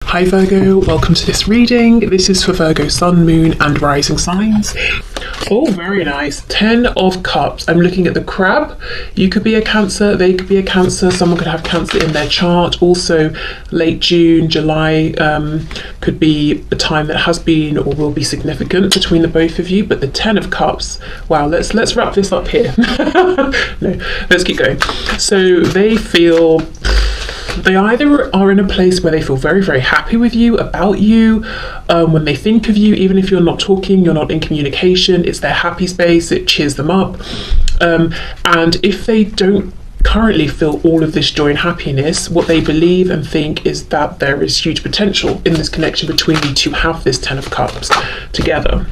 Hi Virgo, welcome to this reading. This is for Virgo Sun, Moon and Rising signs. Oh, very nice. 10 of Cups. I'm looking at the crab. You could be a Cancer, they could be a Cancer, someone could have Cancer in their chart. Also, late June, July could be a time that has been or will be significant between the both of you. But the 10 of Cups, wow, let's wrap this up here. No, let's keep going. So they feel... They either are in a place where they feel very, very happy with you, about you, when they think of you, even if you're not talking, you're not in communication, it's their happy space, it cheers them up. And if they don't currently feel all of this joy and happiness, what they believe and think is that there is huge potential in this connection between you to have this 10 of Cups together.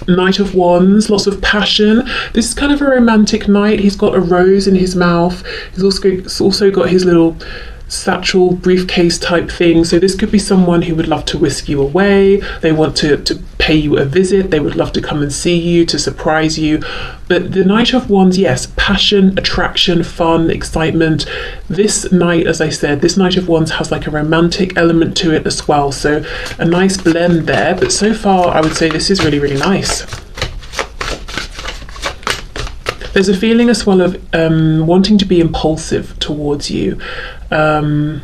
Knight of Wands, lots of passion. This is kind of a romantic knight. He's got a rose in his mouth. He's also got his little satchel briefcase type thing. So this could be someone who would love to whisk you away. They want to pay you a visit. They would love to come and see you, to surprise you. But the Knight of Wands, yes, passion, attraction, fun, excitement. This knight, as I said, this Knight of Wands has like a romantic element to it as well. So a nice blend there. But so far, I would say this is really, really nice. There's a feeling as well of wanting to be impulsive towards you. And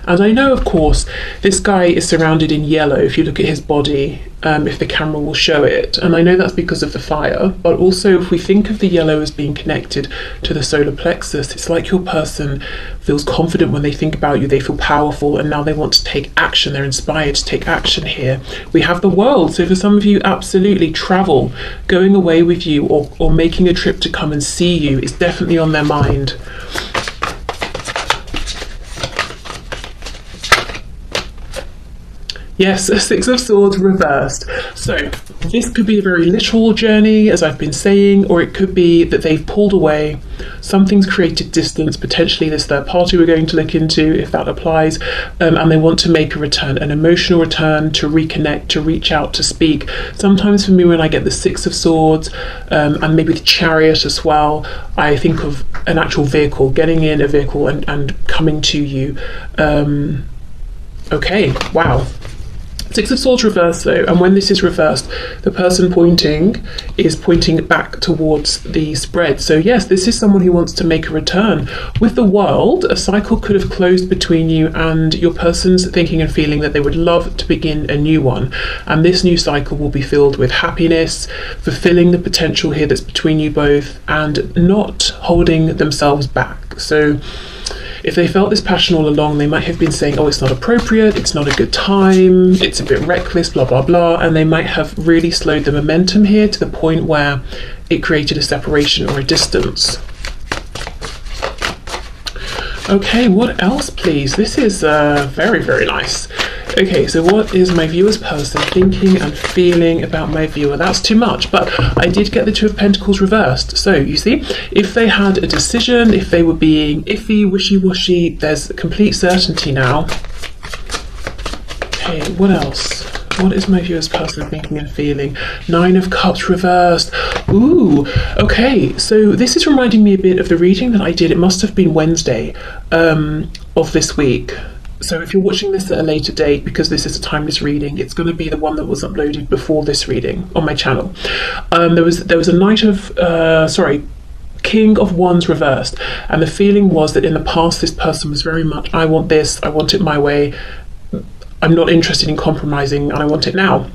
I know, of course, this guy is surrounded in yellow if you look at his body, if the camera will show it. And I know that's because of the fire, but also if we think of the yellow as being connected to the solar plexus, it's like your person feels confident when they think about you, they feel powerful, and now they want to take action, they're inspired to take action here. We have the world, so for some of you, absolutely travel, going away with you or making a trip to come and see you is definitely on their mind. Yes, a 6 of Swords reversed. So this could be a very literal journey, as I've been saying, or it could be that they've pulled away, something's created distance, potentially this third party we're going to look into, if that applies, and they want to make a return, an emotional return, to reconnect, to reach out, to speak. Sometimes for me, when I get the 6 of Swords, and maybe the Chariot as well, I think of an actual vehicle, getting in a vehicle and coming to you. Okay, wow. 6 of Swords reversed though, and when this is reversed, the person pointing is pointing back towards the spread. So yes, this is someone who wants to make a return. With the World, a cycle could have closed between you, and your person's thinking and feeling that they would love to begin a new one. And this new cycle will be filled with happiness, fulfilling the potential here that's between you both, and not holding themselves back. So if they felt this passion all along, they might have been saying, oh, it's not appropriate, it's not a good time, it's a bit reckless, blah, blah, blah. And they might have really slowed the momentum here to the point where it created a separation or a distance. Okay, what else, please? This is very, very nice. Okay, so what is my viewer's person thinking and feeling about my viewer? That's too much, but I did get the 2 of Pentacles reversed. So you see, if they had a decision, if they were being iffy, wishy-washy, there's complete certainty now. Okay, what else? What is my viewer's person thinking and feeling? 9 of Cups reversed. Ooh, okay, so this is reminding me a bit of the reading that I did. It must have been Wednesday of this week. So if you're watching this at a later date, because this is a timeless reading, it's going to be the one that was uploaded before this reading on my channel. There was a King of Wands reversed, and the feeling was that in the past this person was very much, I want this, I want it my way, I'm not interested in compromising, and I want it now.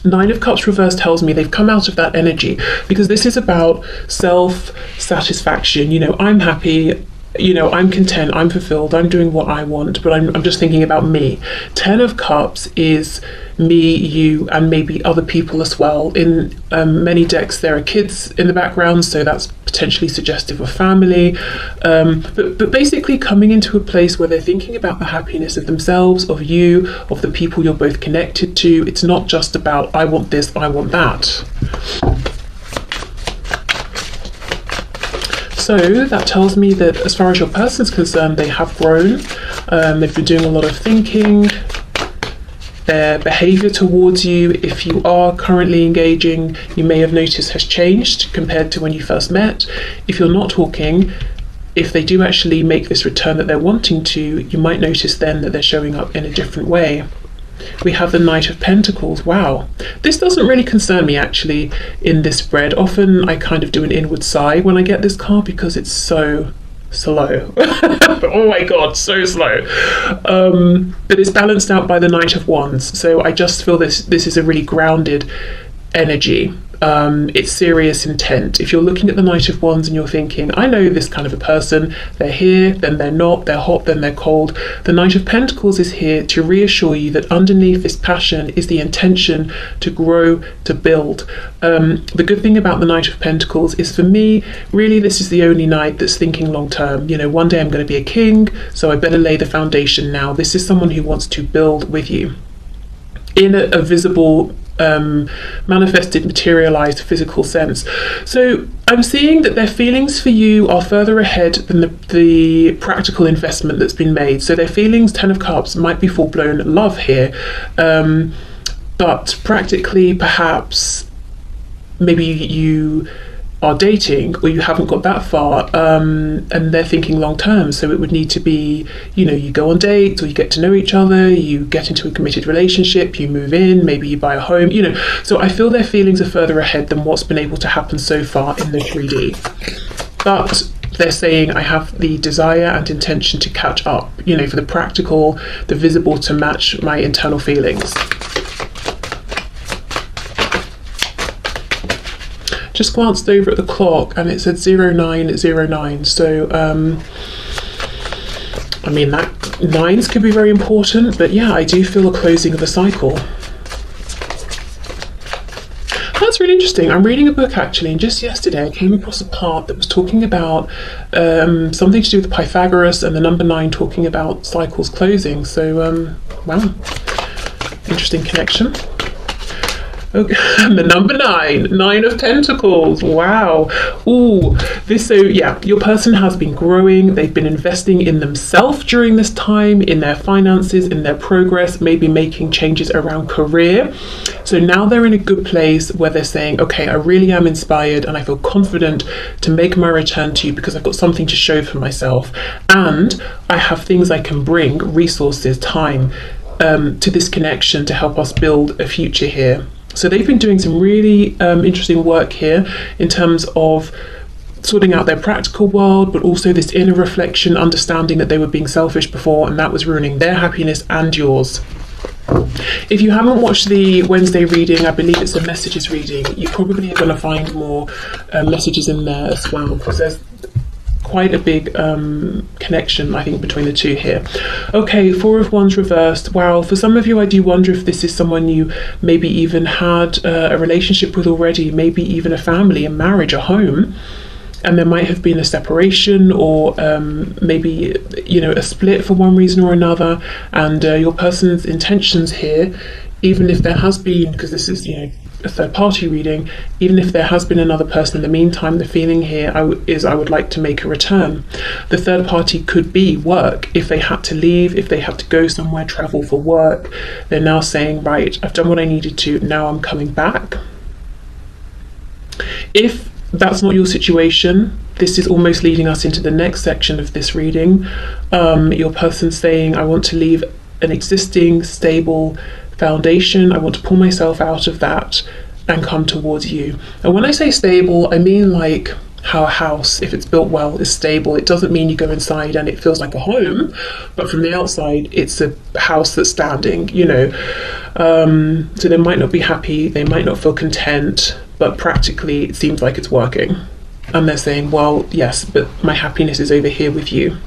9 of Cups reversed tells me they've come out of that energy, because this is about self-satisfaction. You know, I'm happy, you know, I'm content, I'm fulfilled, I'm doing what I want, but I'm just thinking about me. 10 of Cups is me, you, and maybe other people as well. In many decks there are kids in the background, so that's potentially suggestive of family, but basically coming into a place where they're thinking about the happiness of themselves, of you, of the people you're both connected to. It's not just about I want this, I want that. So that tells me that as far as your person's concerned, they have grown, they've been doing a lot of thinking. Their behaviour towards you, if you are currently engaging, you may have noticed has changed compared to when you first met. If you're not talking, if they do actually make this return that they're wanting to, you might notice then that they're showing up in a different way. We have the Knight of Pentacles. Wow, this doesn't really concern me actually in this spread. Often I kind of do an inward sigh when I get this card because it's so slow. Oh my god, so slow. But it's balanced out by the Knight of Wands, so I just feel this is a really grounded energy. It's serious intent. If you're looking at the Knight of Wands and you're thinking, I know this kind of a person, they're here, then they're not, they're hot, then they're cold, the Knight of Pentacles is here to reassure you that underneath this passion is the intention to grow, to build. The good thing about the Knight of Pentacles is, for me, really this is the only knight that's thinking long term. You know, one day I'm going to be a king, so I better lay the foundation now. This is someone who wants to build with you in a visible, manifested, materialized, physical sense. So I'm seeing that their feelings for you are further ahead than the practical investment that's been made. So their feelings, Ten of Cups, might be full-blown love here, but practically, perhaps maybe you are dating or you haven't got that far, and they're thinking long term, so it would need to be, you know, you go on dates or you get to know each other, you get into a committed relationship, you move in, maybe you buy a home, you know. So I feel their feelings are further ahead than what's been able to happen so far in the 3D, but they're saying I have the desire and intention to catch up, you know, for the practical, the visible, to match my internal feelings. Just glanced over at the clock and it said 0909, so I mean, that nines could be very important, but yeah, I do feel a closing of a cycle. That's really interesting. I'm reading a book actually, and just yesterday I came across a part that was talking about something to do with Pythagoras and the number 9 talking about cycles closing. So wow, interesting connection. Okay. And the number 9 of Pentacles. Wow. Ooh, this, so yeah, your person has been growing. They've been investing in themselves during this time, in their finances, in their progress, maybe making changes around career. So now they're in a good place where they're saying, okay, I really am inspired and I feel confident to make my return to you because I've got something to show for myself. And I have things I can bring, resources, time, to this connection to help us build a future here. So they've been doing some really interesting work here in terms of sorting out their practical world, but also this inner reflection, understanding that they were being selfish before and that was ruining their happiness and yours. If you haven't watched the Wednesday reading, I believe it's a messages reading, you probably are going to find more messages in there as well, because there's quite a big connection, I think, between the two here. Okay, 4 of Wands reversed. Wow, for some of you, I do wonder if this is someone you maybe even had a relationship with already, maybe even a family, a marriage, a home, and there might have been a separation or maybe, you know, a split for one reason or another, and your person's intentions here, even if there has been, because this is, you know, a third party reading, even if there has been another person in the meantime, the feeling here is I would like to make a return. The third party could be work. If they had to leave, if they had to go somewhere, travel for work, they're now saying, right, I've done what I needed to, now I'm coming back. If that's not your situation, this is almost leading us into the next section of this reading. Your person's saying, I want to leave an existing stable foundation, I want to pull myself out of that and come towards you. And when I say stable, I mean like how a house, if it's built well, is stable. It doesn't mean you go inside and it feels like a home, but from the outside it's a house that's standing, you know. So they might not be happy, they might not feel content, but practically it seems like it's working. And they're saying, well, yes, but my happiness is over here with you.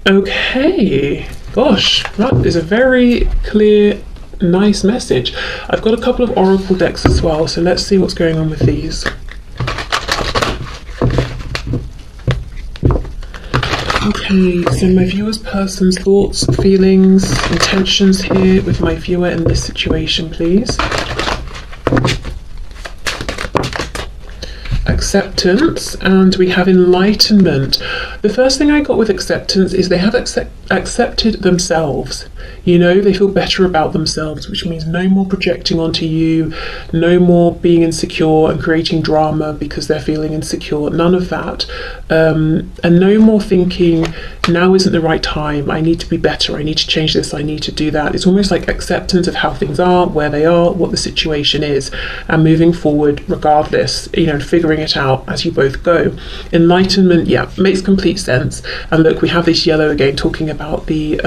Okay, gosh, that is a very clear, nice message. I've got a couple of oracle decks as well, so let's see what's going on with these. Okay, so my viewer's person's thoughts, feelings, intentions here with my viewer in this situation, please. acceptance, and we have enlightenment. The first thing I got with acceptance is they have accepted themselves. You know, they feel better about themselves, which means no more projecting onto you, no more being insecure and creating drama because they're feeling insecure, none of that. And no more thinking, now isn't the right time, I need to be better, I need to change this, I need to do that. It's almost like acceptance of how things are, where they are, what the situation is, and moving forward regardless, you know, figuring it out as you both go. Enlightenment, yeah, makes complete sense. And look, we have this yellow again talking about the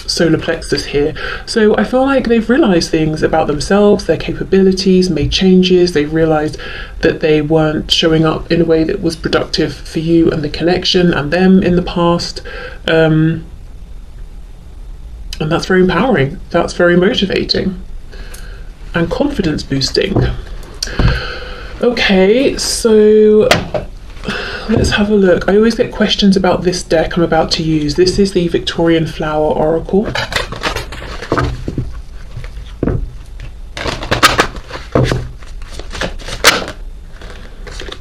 solar plexus here. So I feel like they've realized things about themselves, their capabilities, made changes. They've realized that they weren't showing up in a way that was productive for you and the connection and them in the past. And that's very empowering. That's very motivating and confidence boosting. Okay, so let's have a look. I always get questions about this deck I'm about to use. This is the Victorian Flower Oracle.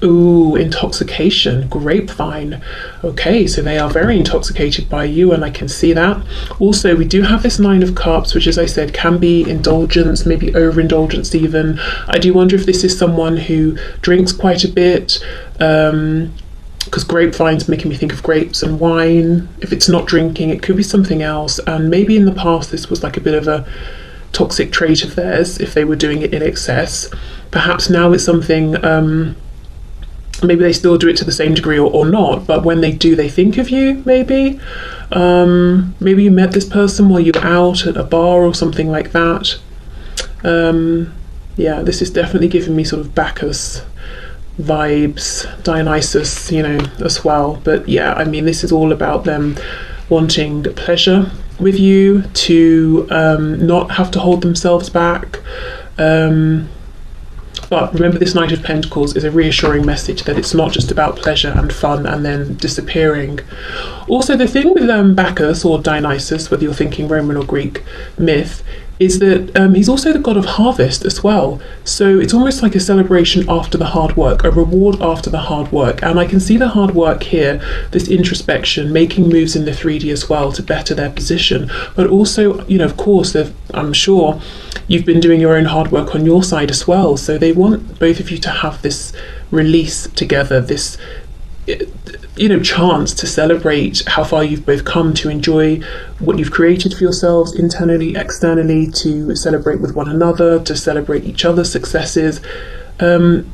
Ooh, intoxication, grapevine. Okay, so they are very intoxicated by you, and I can see that. Also, we do have this Nine of Cups, which, as I said, can be indulgence, maybe overindulgence even. I do wonder if this is someone who drinks quite a bit, because grapevine's making me think of grapes and wine. If it's not drinking, it could be something else. And maybe in the past, this was like a bit of a toxic trait of theirs, if they were doing it in excess. Perhaps now it's something... maybe they still do it to the same degree or not, but when they do, they think of you, maybe. Maybe you met this person while you were out at a bar or something like that. Yeah, this is definitely giving me sort of Bacchus vibes, Dionysus, you know, as well. But yeah, I mean, this is all about them wanting pleasure with you, to not have to hold themselves back. But remember, this Knight of Pentacles is a reassuring message that it's not just about pleasure and fun and then disappearing. Also, the thing with Bacchus or Dionysus, whether you're thinking Roman or Greek myth, is that he's also the god of harvest as well. So it's almost like a celebration after the hard work, a reward after the hard work. And I can see the hard work here, this introspection, making moves in the 3D as well to better their position. But also, you know, of course, I'm sure you've been doing your own hard work on your side as well. So they want both of you to have this release together, this, you know, chance to celebrate how far you've both come, to enjoy what you've created for yourselves internally, externally, to celebrate with one another, to celebrate each other's successes, to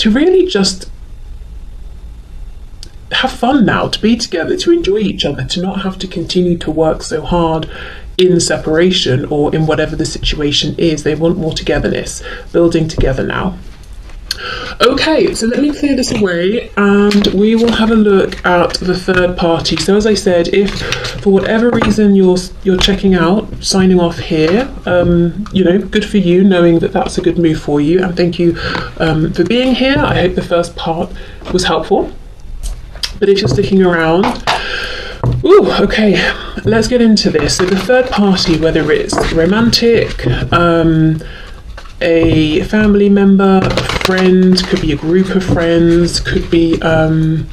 really just have fun now, to be together, to enjoy each other, to not have to continue to work so hard in separation or in whatever the situation is. They want more togetherness, building together now. Okay, so let me clear this away and we will have a look at the third party. So as I said, if for whatever reason you're checking out, signing off here, you know, good for you, knowing that that's a good move for you, and thank you for being here. I hope the first part was helpful. But if you're sticking around, ooh, okay, let's get into this. So the third party, whether it's romantic, a family member, a friend, could be a group of friends, could be a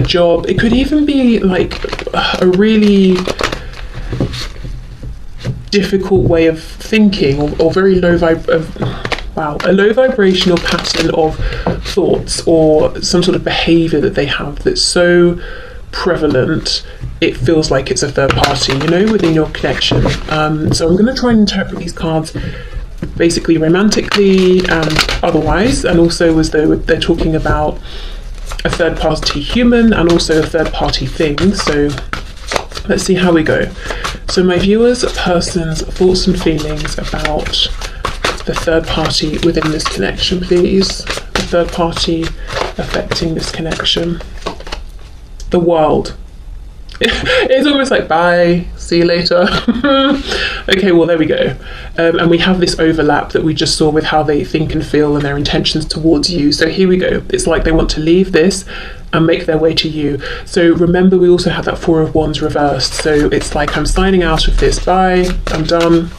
job, it could even be like a really difficult way of thinking, or very low a low vibrational pattern of thoughts or some sort of behavior that they have that's so prevalent it feels like it's a third party, you know, within your connection. So I'm going to try and interpret these cards basically romantically and otherwise, and also as though they're talking about a third party human and also a third party thing. So let's see how we go. So my viewers, person's thoughts and feelings about the third party within this connection, please. The third party affecting this connection. The world. It's almost like bye, see you later. Okay, well, there we go. And we have this overlap that we just saw with how they think and feel and their intentions towards you. So here we go. It's like they want to leave this and make their way to you. So remember, we also have that Four of Wands reversed. So it's like, I'm signing out of this. Bye, I'm done,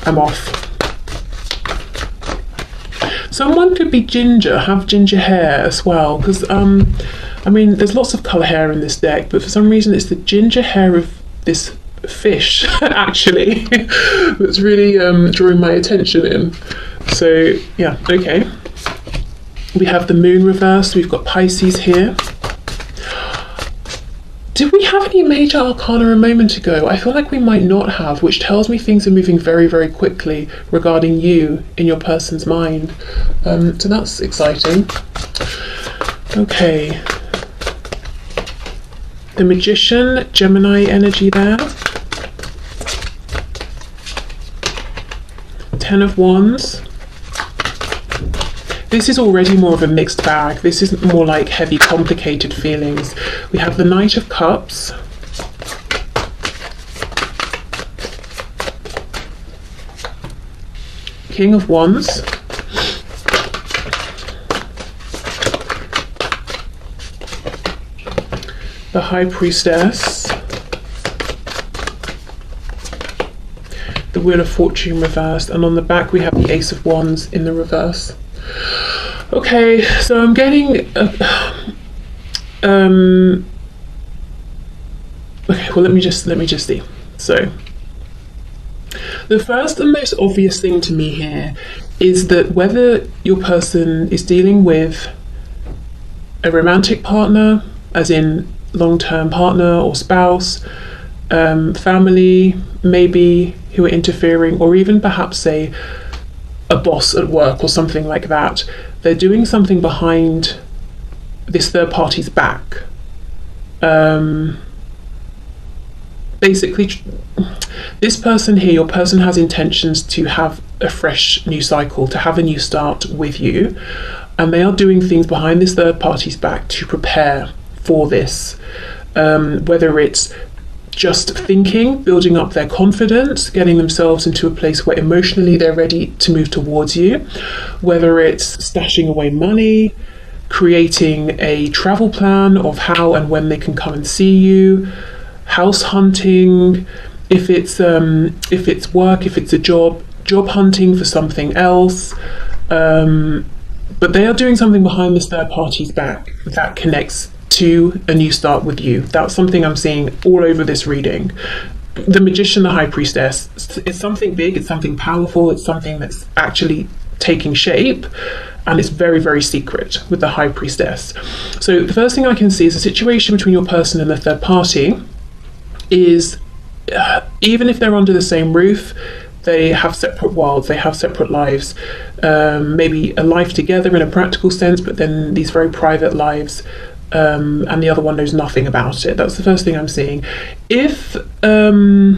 I'm off. Someone could be ginger, have ginger hair as well, because I mean, there's lots of colour hair in this deck, but for some reason it's the ginger hair of this fish actually that's really drawing my attention in. So yeah, okay. We have the moon reversed, we've got Pisces here. Did we have any major arcana a moment ago? I feel like we might not have, which tells me things are moving very, very quickly regarding you in your person's mind. So that's exciting. Okay. The Magician, Gemini energy there. 10 of Wands. This is already more of a mixed bag. This is more like heavy, complicated feelings. We have the Knight of Cups. King of Wands. The High Priestess. The Wheel of Fortune reversed. And on the back we have the Ace of Wands in the reverse. Okay, so I'm getting okay, well let me just see. So the first and most obvious thing to me here is that whether your person is dealing with a romantic partner, as in long-term partner or spouse, family maybe who are interfering, or even perhaps say a boss at work or something like that, they're doing something behind this third party's back. Basically, this person here, your person has intentions to have a fresh new cycle, to have a new start with you, and they are doing things behind this third party's back to prepare for this, whether it's just thinking, building up their confidence, getting themselves into a place where emotionally they're ready to move towards you, whether it's stashing away money, creating a travel plan of how and when they can come and see you, house hunting, if it's work, if it's a job hunting for something else, but they are doing something behind this third party's back that connects to a new start with you. That's something I'm seeing all over this reading. The Magician, the High Priestess, it's something big, it's something powerful, it's something that's actually taking shape, and it's very, very secret with the High Priestess. So the first thing I can see is a situation between your person and the third party is, even if they're under the same roof, they have separate worlds, they have separate lives, maybe a life together in a practical sense, but then these very private lives, and the other one knows nothing about it. That's the first thing I'm seeing. If let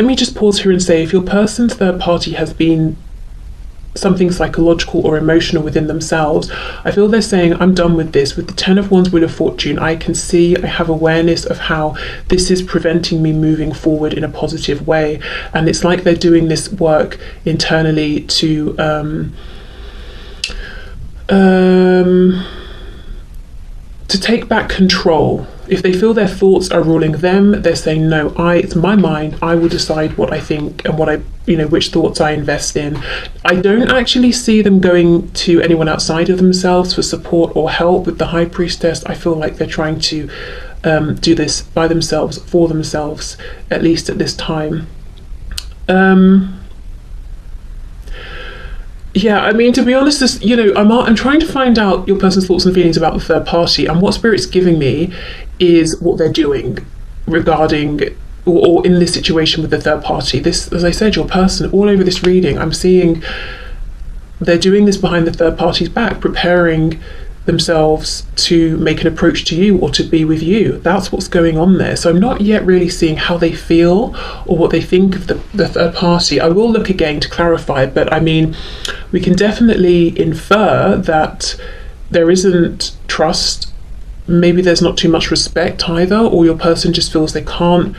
me just pause here and say, if your person's third party has been something psychological or emotional within themselves, I feel they're saying, I'm done with this. With the 10 of Wands, Wheel of Fortune, I can see, I have awareness of how this is preventing me moving forward in a positive way, and it's like they're doing this work internally to take back control. If they feel their thoughts are ruling them, they're saying, no, it's my mind, I will decide what I think and what I, which thoughts I invest in. I don't actually see them going to anyone outside of themselves for support or help. With the High Priestess, I feel like they're trying to do this by themselves, for themselves, at least at this time. Yeah, I mean, to be honest, this, I'm trying to find out your person's thoughts and feelings about the third party, and what Spirit's giving me is what they're doing regarding or in this situation with the third party. This, as I said, your person, all over this reading, I'm seeing they're doing this behind the third party's back, preparing themselves to make an approach to you or to be with you. That's what's going on there. So I'm not yet really seeing how they feel or what they think of the third party. I will look again to clarify, but I mean, we can definitely infer that there isn't trust. Maybe there's not too much respect either, or your person just feels they can't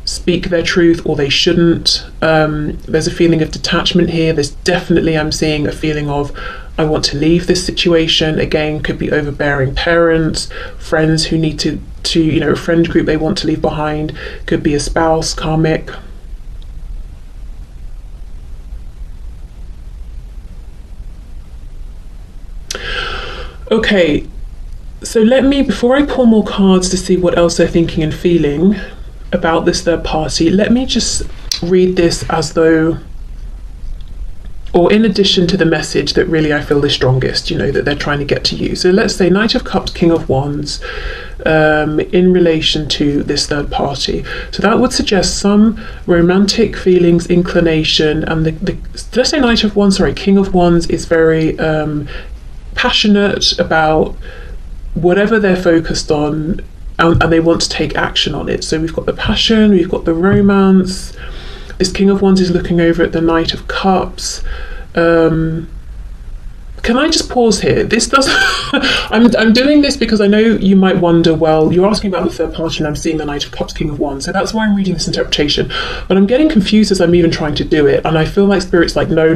speak their truth, or they shouldn't. There's a feeling of detachment here. There's definitely, I'm seeing a feeling of, I want to leave this situation. Again, could be overbearing parents, friends who need to a friend group they want to leave behind, could be a spouse, karmic. Okay, so before I pull more cards to see what else they're thinking and feeling about this third party, let me just read this as though, or in addition to the message that really I feel the strongest, that they're trying to get to you. So let's say Knight of Cups, King of Wands, in relation to this third party. So that would suggest some romantic feelings, inclination, and let's say Knight of Wands, sorry, King of Wands is very passionate about whatever they're focused on, and they want to take action on it. So we've got the passion, we've got the romance. This King of Wands is looking over at the Knight of Cups. Can I just pause here? This doesn't. I'm doing this because I know you might wonder, well, you're asking about the third party and I'm seeing the Knight of Cups, King of Wands. So that's why I'm reading this interpretation. But I'm getting confused as I'm even trying to do it. And I feel like Spirit's like, no,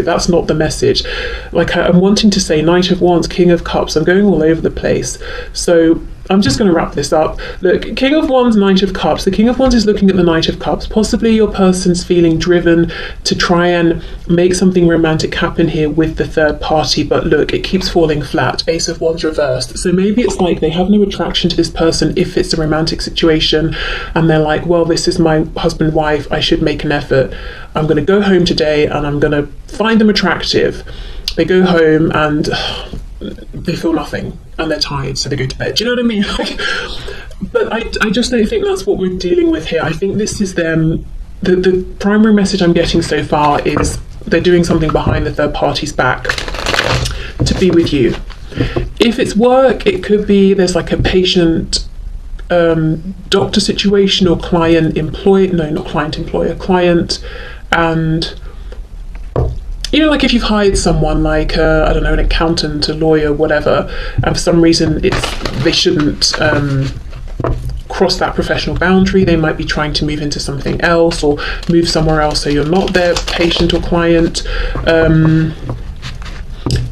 that's not the message. Like I'm wanting to say Knight of Wands, King of Cups. I'm going all over the place. So I'm just going to wrap this up. Look, King of Wands, Knight of Cups. The King of Wands is looking at the Knight of Cups. Possibly your person's feeling driven to try and make something romantic happen here with the third party. But look, it keeps falling flat. Ace of Wands reversed. So maybe it's like they have no attraction to this person if it's a romantic situation. And they're like, well, this is my husband, wife. I should make an effort. I'm going to go home today and I'm going to find them attractive. They go home and they feel nothing and they're tired, so they go to bed. Do you know what I mean? But I just don't think that's what we're dealing with here. I think this is them. The primary message I'm getting so far is they're doing something behind the third party's back to be with you. If it's work, it could be there's like a patient doctor situation or client employee, no, not client employer, client, and like if you've hired someone like I don't know, an accountant, a lawyer, whatever, and for some reason they shouldn't cross that professional boundary. They might be trying to move into something else or move somewhere else, so you're not their patient or client.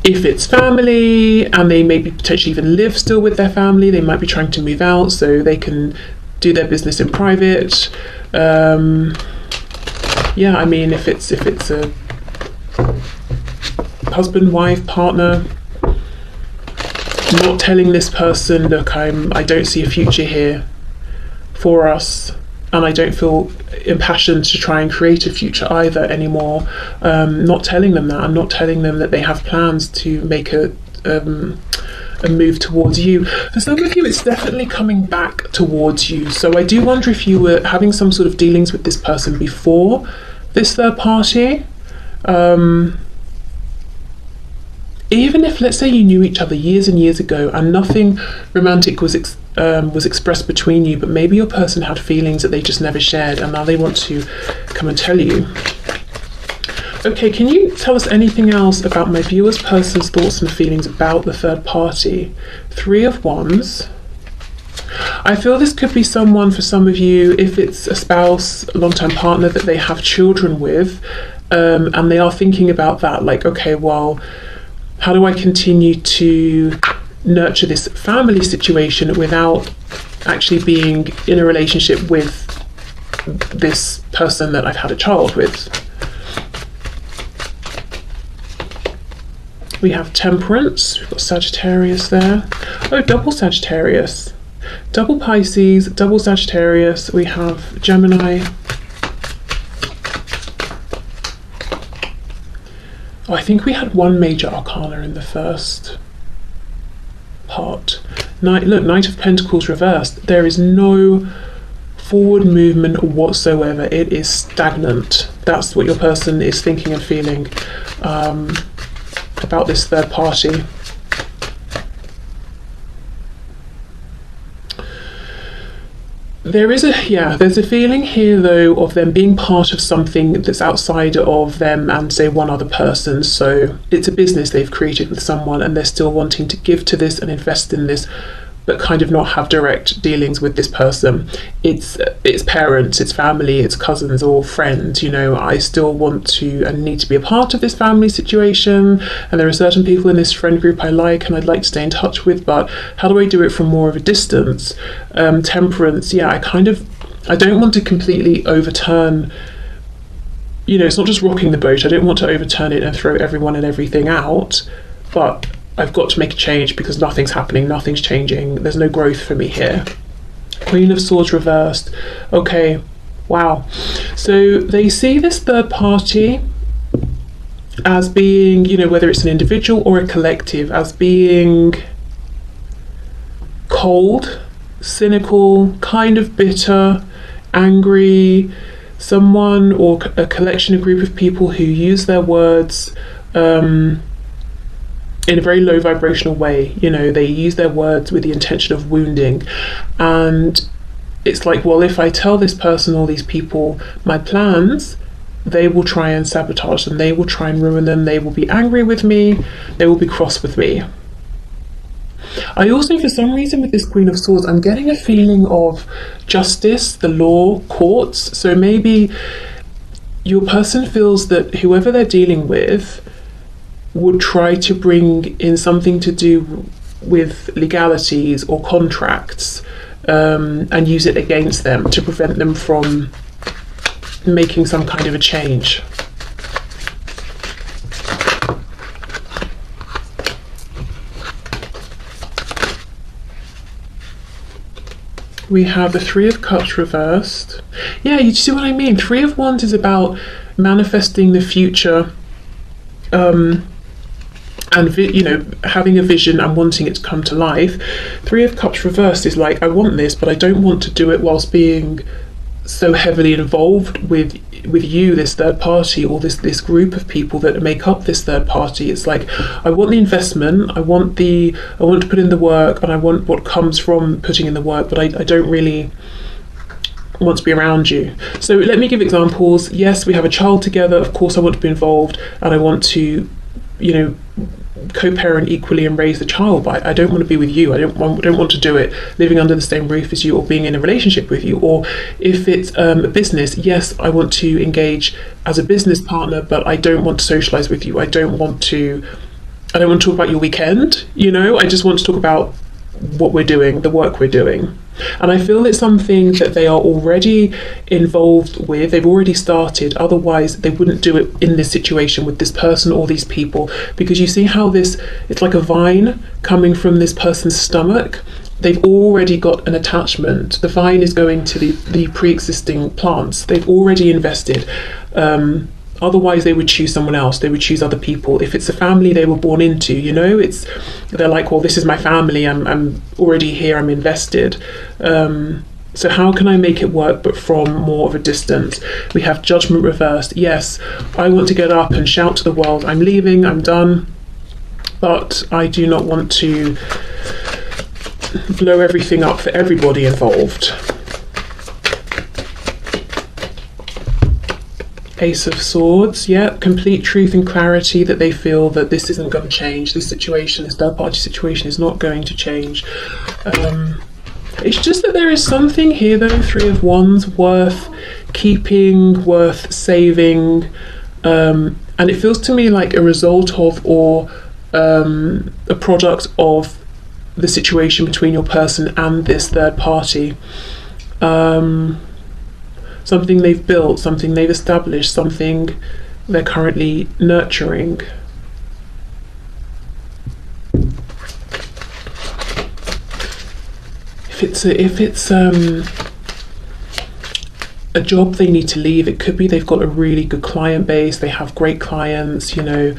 If it's family and they maybe potentially even live still with their family, they might be trying to move out so they can do their business in private. Yeah, I mean, if it's a husband, wife, partner, not telling this person, look, I don't see a future here for us, and I don't feel impassioned to try and create a future either anymore. Not telling them that, and not telling them that they have plans to make a move towards you. For some of you, it's definitely coming back towards you. So I do wonder if you were having some sort of dealings with this person before this third party. Even if, let's say, you knew each other years and years ago and nothing romantic was expressed between you, but maybe your person had feelings that they just never shared and now they want to come and tell you. Okay, can you tell us anything else about my viewer's person's thoughts and feelings about the third party? 3 of Wands. I feel this could be someone, for some of you, if it's a spouse, a long-term partner that they have children with, and they are thinking about that, like, okay, well, how do I continue to nurture this family situation without actually being in a relationship with this person that I've had a child with? We have Temperance, we've got Sagittarius there. Oh, double Sagittarius. Double Pisces, double Sagittarius. We have Gemini. Oh, I think we had one major arcana in the first part. Look, Knight of Pentacles reversed. There is no forward movement whatsoever. It is stagnant. That's what your person is thinking and feeling about this third party. There's a feeling here though of them being part of something that's outside of them and say one other person. So it's a business they've created with someone and they're still wanting to give to this and invest in this, but kind of not have direct dealings with this person. It's parents, it's family, it's cousins or friends. I still want to and need to be a part of this family situation, and there are certain people in this friend group I like and I'd like to stay in touch with, but how do I do it from more of a distance? Temperance, I don't want to completely overturn, it's not just rocking the boat. I don't want to overturn it and throw everyone and everything out, but I've got to make a change because nothing's happening, nothing's changing, there's no growth for me here. Queen of Swords reversed. Okay, wow. So they see this third party as being, you know, whether it's an individual or a collective, as being cold, cynical, kind of bitter, angry, someone or a collection, a group of people who use their words in a very low vibrational way. You know, they use their words with the intention of wounding. And it's like, well, if I tell this person or these people my plans, they will try and sabotage them, they will try and ruin them, they will be angry with me, they will be cross with me. I also, for some reason, with this Queen of Swords, I'm getting a feeling of justice, the law, courts. So maybe your person feels that whoever they're dealing with would try to bring in something to do with legalities or contracts, and use it against them to prevent them from making some kind of a change. We have the Three of Cups reversed. Yeah, you see what I mean? Three of Wands is about manifesting the future, and you know, having a vision and wanting it to come to life. Three of Cups reversed is like, I want this, but I don't want to do it whilst being so heavily involved with you, this third party, or this group of people that make up this third party. It's like, I want the investment, I want to put in the work, and I want what comes from putting in the work, but I don't really want to be around you. So let me give examples. Yes, we have a child together, of course I want to be involved, and I want to, you know, co-parent equally and raise the child, but I don't want to be with you. I don't want to do it living under the same roof as you or being in a relationship with you. Or if it's a business, yes, I want to engage as a business partner, but I don't want to socialize with you. I don't want to talk about your weekend, you know. I just want to talk about what we're doing, the work we're doing. And I feel it's something that they are already involved with, they've already started, otherwise they wouldn't do it in this situation with this person or these people. Because you see how it's like a vine coming from this person's stomach. They've already got an attachment. The vine is going to the pre-existing plants. They've already invested. Otherwise they would choose someone else, they would choose other people. If it's a family they were born into, you know, they're like, well, this is my family, I'm already here, I'm invested. So how can I make it work but from more of a distance? We have Judgment reversed. Yes, I want to get up and shout to the world, I'm leaving, I'm done, but I do not want to blow everything up for everybody involved. Ace of Swords, yeah, complete truth and clarity that they feel that this isn't going to change. This situation, this third party situation, is not going to change. It's just that there is something here though, Three of Wands, worth keeping, worth saving, and it feels to me like a result of, or a product of, the situation between your person and this third party. Something they've built, something they've established, something they're currently nurturing. If it's a job they need to leave, it could be they've got a really good client base, they have great clients, you know,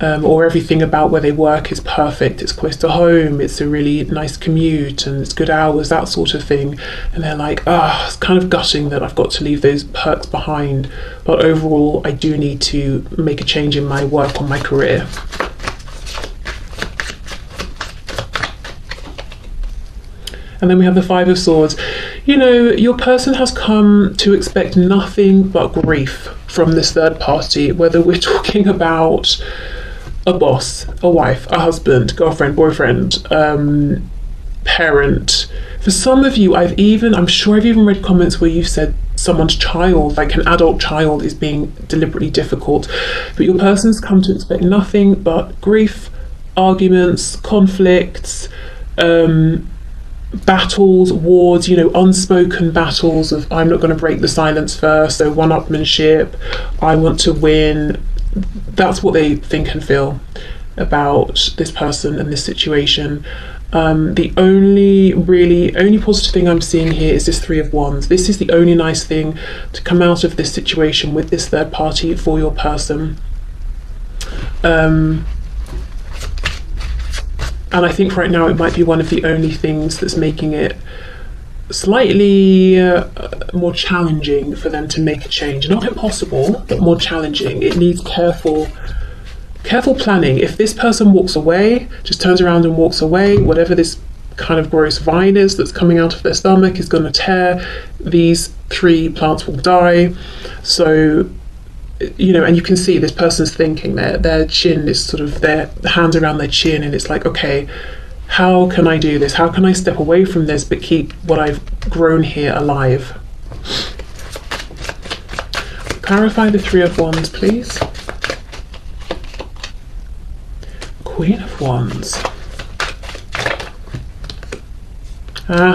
or everything about where they work is perfect, it's close to home, it's a really nice commute and it's good hours, that sort of thing. And they're like, it's kind of gutting that I've got to leave those perks behind, but overall I do need to make a change in my work or my career. And then we have the Five of Swords. You know, your person has come to expect nothing but grief from this third party, whether we're talking about a boss, a wife, a husband, girlfriend, boyfriend, parent. For some of you, I'm sure I've even read comments where you've said someone's child, like an adult child, is being deliberately difficult. But your person's come to expect nothing but grief, arguments, conflicts, battles, wars, you know, unspoken battles of, I'm not going to break the silence first, so one-upmanship, I want to win. That's what they think and feel. about this person and this situation. The only positive thing I'm seeing here is this Three of Wands. This is the only nice thing to come out of this situation with this third party for your person. And I think right now it might be one of the only things that's making it slightly more challenging for them to make a change. Not impossible, but more challenging. It needs careful planning. If this person walks away, just turns around and walks away, whatever this kind of gross vine is that's coming out of their stomach is going to tear. These 3 plants will die. So, you know, and you can see this person's thinking, their chin is sort of, their hands around their chin, and it's like, okay, how can I do this? How can I step away from this but keep what I've grown here alive? Clarify the Three of Wands, please. Queen of Wands.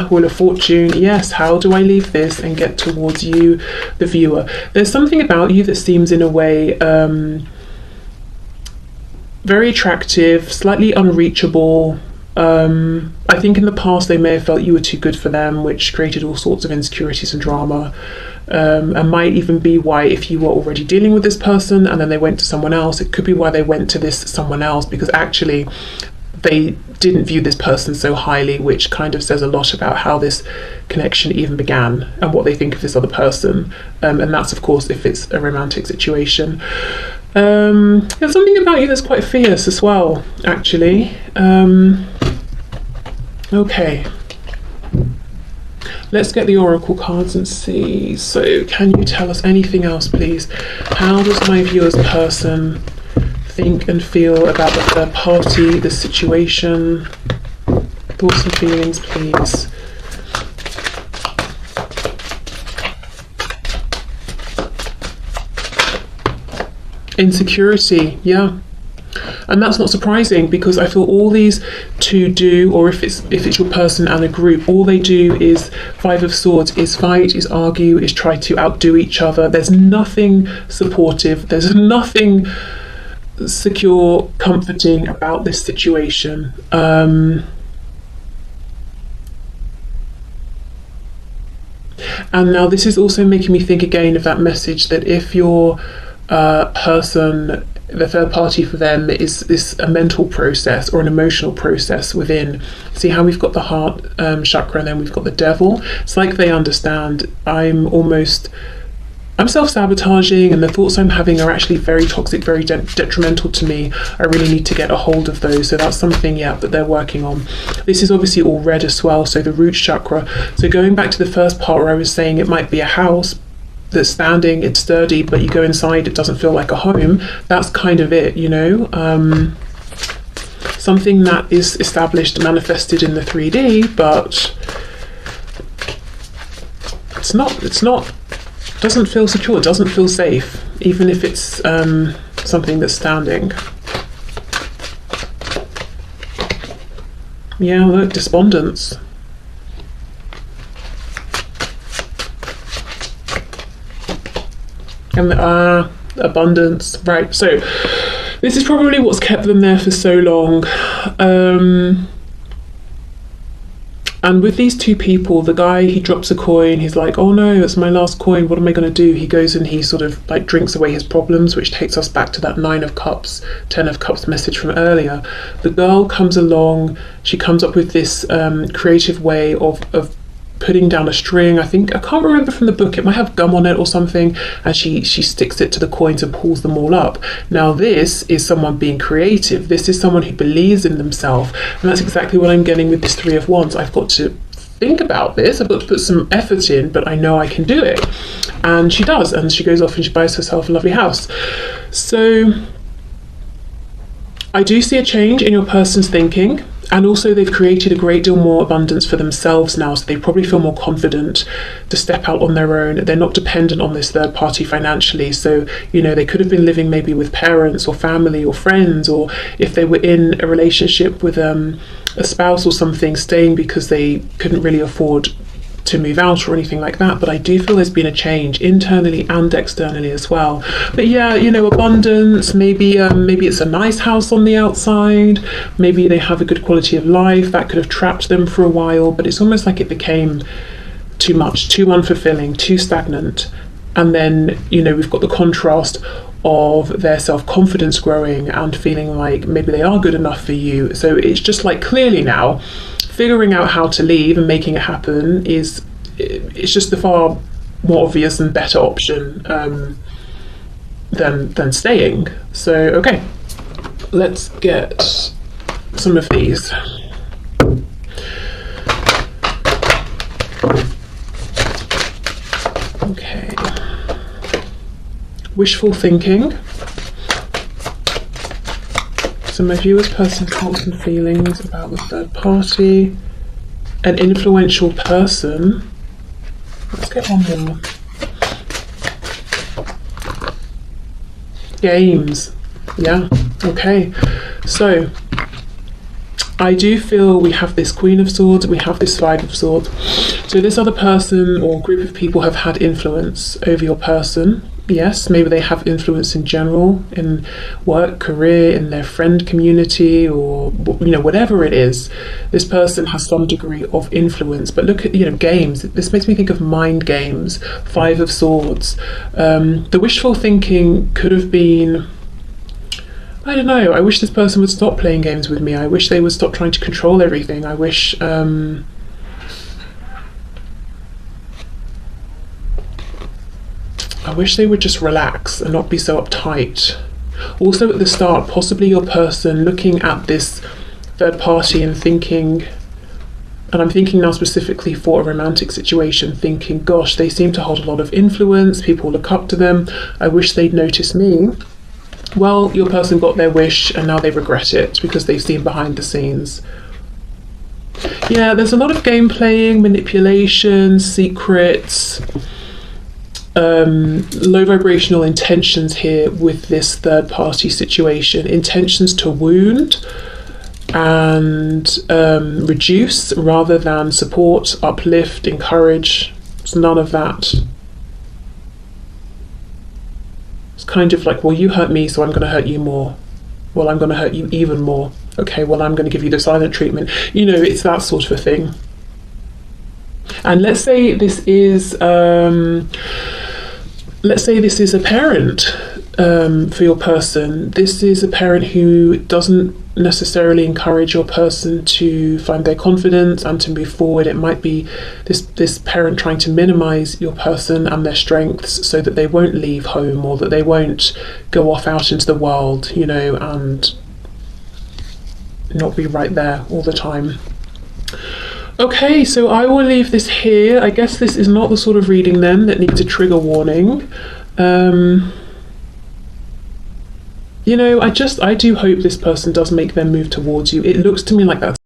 Wheel of Fortune. Yes, how do I leave this and get towards you, the viewer? There's something about you that seems in a way very attractive, slightly unreachable. I think in the past they may have felt you were too good for them, which created all sorts of insecurities and drama. And might even be why, if you were already dealing with this person and then they went to someone else, it could be why they went to this someone else, because actually they didn't view this person so highly, which kind of says a lot about how this connection even began and what they think of this other person. And that's, of course, if it's a romantic situation. There's something about you that's quite fierce as well, actually. Okay. Let's get the oracle cards and see. So can you tell us anything else, please? How does my viewer's person think and feel about the third party, the situation? Thoughts and feelings, please. Insecurity, yeah. And that's not surprising, because I feel all these two do, or if it's your person and a group, all they do is Five of Swords, is fight, is argue, is try to outdo each other. There's nothing supportive, there's nothing secure, comforting about this situation. And now this is also making me think again of that message that if your person, the third party for them is a mental process or an emotional process within. See how we've got the heart chakra and then we've got the devil. It's like they understand I'm self-sabotaging, and the thoughts I'm having are actually very toxic, very detrimental to me. I really need to get a hold of those. So that's something, yeah, that they're working on. This is obviously all red as well, so the root chakra. So going back to the first part where I was saying it might be a house that's standing, it's sturdy, but you go inside, it doesn't feel like a home. That's kind of it, you know. Something that is established, manifested in the 3D, but it's not doesn't feel secure, doesn't feel safe, even if it's something that's standing. Yeah, look, despondence. And abundance, right? So this is probably what's kept them there for so long. And with these two people, the guy, he drops a coin, he's like, oh no, that's my last coin, what am I going to do? He goes and he sort of like drinks away his problems, which takes us back to that 9 of Cups, 10 of Cups message from earlier. The girl comes along, she comes up with this creative way of putting down a string. I can't remember from the book, it might have gum on it or something, and she sticks it to the coins and pulls them all up. Now this is someone being creative, this is someone who believes in themselves, and that's exactly what I'm getting with this 3 of Wands. I've got to think about this, I've got to put some effort in, but I know I can do it. And she does, and she goes off and she buys herself a lovely house. So I do see a change in your person's thinking. And also they've created a great deal more abundance for themselves now, so they probably feel more confident to step out on their own. They're not dependent on this third party financially. So, you know, they could have been living maybe with parents or family or friends, or if they were in a relationship with a spouse or something, staying because they couldn't really afford to move out or anything like that, but I do feel there's been a change internally and externally as well. But yeah, you know, abundance, maybe it's a nice house on the outside, maybe they have a good quality of life that could have trapped them for a while, but it's almost like it became too much, too unfulfilling, too stagnant. And then, you know, we've got the contrast of their self-confidence growing and feeling like maybe they are good enough for you. So it's just like, clearly now figuring out how to leave and making it happen it's just the far more obvious and better option than staying. So okay, let's get some of these. Okay. Wishful thinking. So my viewer's person's thoughts and feelings about the third party. An influential person. Let's get one more. Games. Yeah, okay. So I do feel we have this Queen of Swords, we have this Five of Swords. So this other person or group of people have had influence over your person. Yes, maybe they have influence in general, in work, career, in their friend community, or, you know, whatever it is. This person has some degree of influence. But look at, you know, games. This makes me think of mind games. Five of Swords. The wishful thinking could have been, I don't know, I wish this person would stop playing games with me. I wish they would stop trying to control everything. I wish they would just relax and not be so uptight. Also at the start, possibly your person looking at this third party and thinking, and I'm thinking now specifically for a romantic situation, thinking, gosh, they seem to hold a lot of influence, people look up to them, I wish they'd notice me. Well, your person got their wish and now they regret it because they've seen behind the scenes. Yeah, there's a lot of game playing, manipulation, secrets, low vibrational intentions here with this third party situation. Intentions to wound and reduce rather than support, uplift, encourage. It's none of that. It's kind of like, well, you hurt me, so I'm going to hurt you more. Well, I'm going to hurt you even more. Okay, well, I'm going to give you the silent treatment. You know, it's that sort of a thing. And let's say this is a parent for your person. This is a parent who doesn't necessarily encourage your person to find their confidence and to move forward. It might be this parent trying to minimize your person and their strengths so that they won't leave home or that they won't go off out into the world, you know, and not be right there all the time. Okay, so I will leave this here. I guess this is not the sort of reading then that needs a trigger warning. You know, I do hope this person does make their move towards you. It looks to me like that's